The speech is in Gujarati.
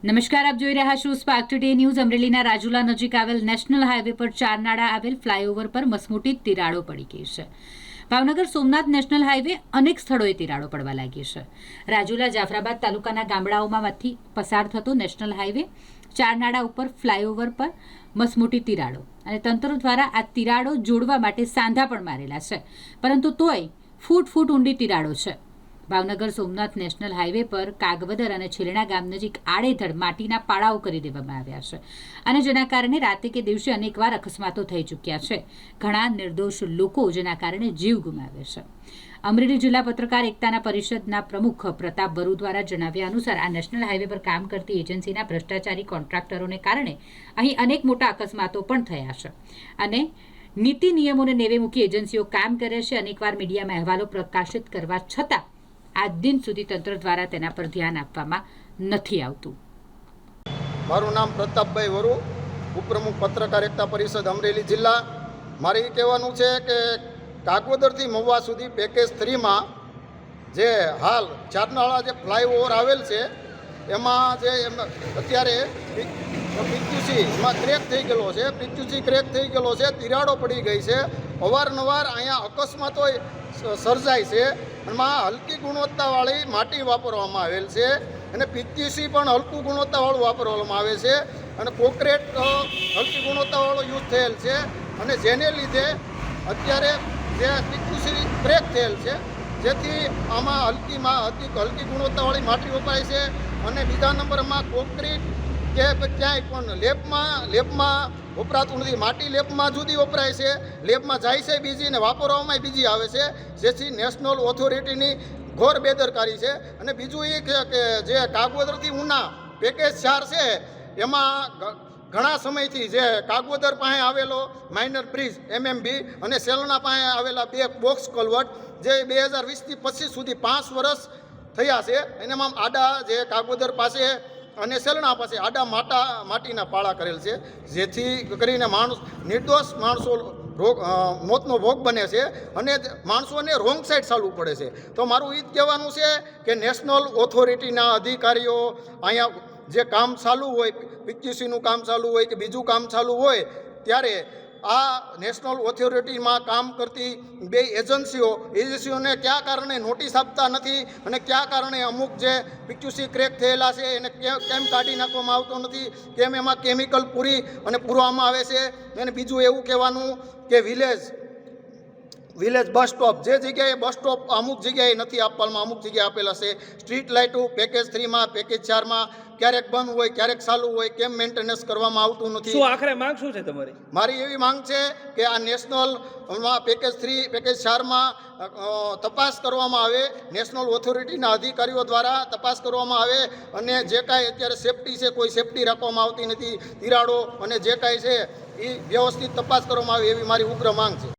નમસ્કાર, આપ જોઈ રહ્યા છો સ્પાર્ક ટુડે ન્યૂઝ। અમરેલીના રાજુલા નજીક આવેલ નેશનલ હાઈવે પર ચારનાળા આવેલ ફ્લાયઓવર પર મસમોટી તિરાડો પડી ગઈ છે। ભાવનગર સોમનાથ નેશનલ હાઈવે અનેક સ્થળોએ તિરાડો પડવા લાગી છે। રાજુલા જાફરાબાદ તાલુકાના ગામડાઓમાંથી પસાર થતો નેશનલ હાઈવે ચારનાળા ઉપર ફ્લાયઓવર પર મસમોટી તિરાડો અને તંત્ર દ્વારા આ તિરાડો જોડવા માટે સાંધા પણ મારેલા છે, પરંતુ તોય ફૂટ ઊંડી તિરાડો છે। ભાવનગર સોમનાથ નેશનલ હાઈવે પર કાગવદર અને છેલણા ગામ નજીક આડેધડ માટીના પાળાઓ કરી દેવામાં આવ્યા છે અને જેના કારણે રાતે કે દિવસે અનેકવાર અકસ્માતો થઈ ચૂક્યા છે। ઘણા નિર્દોષ લોકો જેના કારણે જીવ ગુમાવે છે। અમરેલી જિલ્લા પત્રકાર એકતાના પરિષદના પ્રમુખ પ્રતાપ બરુ દ્વારા જણાવ્યા અનુસાર આ નેશનલ હાઈવે પર કામ કરતી એજન્સીના ભ્રષ્ટાચારી કોન્ટ્રાક્ટરોને કારણે અહીં અનેક મોટા અકસ્માતો પણ થયા છે અને નીતિ નિયમોને નેવે મૂકી એજન્સીઓ કામ કરે છે। અનેકવાર મીડિયામાં અહેવાલો પ્રકાશિત કરવા છતાં આજ દિન સુધી તંત્ર દ્વારા તેના પર ધ્યાન આપવામાં નથી આવતું। મારું નામ પ્રતાપભાઈ વરુ, ઉપપ્રમુખ પત્રકાર એકતા પરિષદ અમરેલી જિલ્લા। મારે એ કહેવાનું છે કે કાગવદરથી મહુવા સુધી પેકેજ 3માં જે હાલ ચારનાળા જે ફ્લાયઓવર આવેલ છે એમાં જે અત્યારે એમાં ક્રેક થઈ ગયેલો છે, ક્રેક થઈ ગયેલો છે, તિરાડો પડી ગઈ છે। અવારનવાર અહીંયા અકસ્માતો સર્જાય છે। એમાં હલકી ગુણવત્તાવાળી માટી વાપરવામાં આવેલ છે અને પીટીસી પણ હલકું ગુણવત્તાવાળું વાપરવામાં આવે છે અને કોન્ક્રીટ હલકી ગુણવત્તાવાળો યુઝ થયેલ છે અને જેને લીધે અત્યારે જે પીટીસી ક્રેક થયેલ છે, જેથી આમાં હલકી ગુણવત્તાવાળી માટી વપરાય છે અને બીજા નંબરમાં કોન્ક્રીટ કે ક્યાંય પણ લેબમાં વપરાતું નથી। માટી લેબમાં જુદી વપરાય છે, લેબમાં જાય છે બીજી ને વાપરવામાં બીજી આવે છે, જેથી નેશનલ ઓથોરિટીની ઘોર બેદરકારી છે। અને બીજું એ કે જે કાગવદરથી ઉના પેકેજ 4 છે એમાં ઘણા સમયથી જે કાગવદર પાસે આવેલો માઇનર બ્રિજ MMB અને સેલણા પાસે આવેલા 2 બોક્સ કલવર્ટ જે 2020થી 25 સુધી 5 વર્ષ થયા છે, એનામાં આડા જે કાગવદર પાસે અને સેલણા પાસે આડા માટીના પાળા કરેલ છે, જેથી કરીને નિર્દોષ માણસો મોતનો ભોગ બને છે અને માણસોને રોંગ સાઈડ ચાલવું પડે છે। તો મારું એ જ કહેવાનું છે કે નેશનલ ઓથોરિટીના અધિકારીઓ અહીંયા જે કામ ચાલુ હોય, પીટીસીનું કામ ચાલુ હોય કે બીજું કામ ચાલુ હોય, ત્યારે આ નેશનલ ઓથોરિટીમાં કામ કરતી 2 એજન્સીઓને કયા કારણે નોટિસ આપતા નથી અને કયા કારણે અમુક જે પીટીસી ક્રેક થયેલા છે એને કેમ કાઢી નાખવામાં આવતો નથી, કેમ એમાં કેમિકલ પૂરવામાં આવે છે। અને બીજું એવું કહેવાનું કે વિલેજ બસ સ્ટોપ, જે જગ્યાએ બસ સ્ટોપ અમુક જગ્યાએ નથી આપવામાં, અમુક જગ્યાએ આપેલા છે। સ્ટ્રીટ લાઇટો પેકેજ 3માં પેકેજ 4માં ક્યારેક બંધ હોય, ક્યારેક ચાલુ હોય, કેમ મેન્ટેનન્સ કરવામાં આવતું નથી। શું આખરે માંગ શું છે તમારી? મારી એવી માંગ છે કે આ નેશનલ પેકેજ 3 પેકેજ 4માં તપાસ કરવામાં આવે, નેશનલ ઓથોરિટીના અધિકારીઓ દ્વારા તપાસ કરવામાં આવે અને જે કાંઈ અત્યારે સેફટી છે કોઈ સેફટી રાખવામાં આવતી નથી, તિરાડો અને જે કાંઈ છે એ વ્યવસ્થિત તપાસ કરવામાં આવે એવી મારી ઉગ્ર માંગ છે।